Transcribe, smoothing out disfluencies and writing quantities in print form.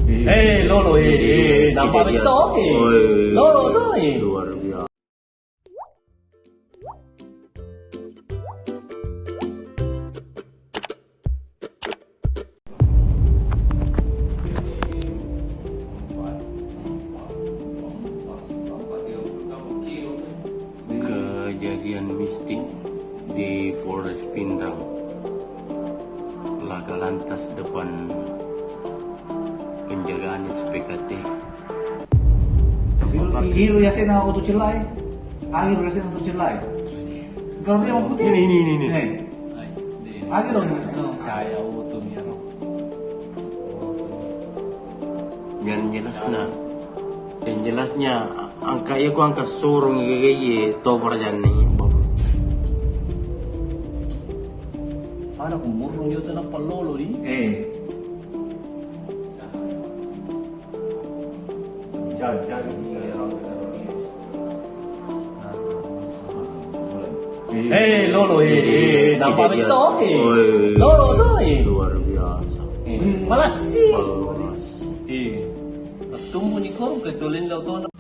Lolo, nampak betul, Lolo tuh, Luar biasa. Kejadian mistik di Polres Pindang, laka lantas depan penjagaan SPKT. Hiro ya saya nak utuh celai, Hiro ya saya utuh celai. Kalau dia mau putih, ini. Hiro cahaya utuh ni ano. Yang jelasnya angka ya ku angka sorong gaya to parajan ni. Ada kumurung dia tu nampak Lolo ni. Jangan. Lolo, nampak betul, Lolo tuh, Luar biasa. malas sih. Tumbuh ni kau ketulin lau tu.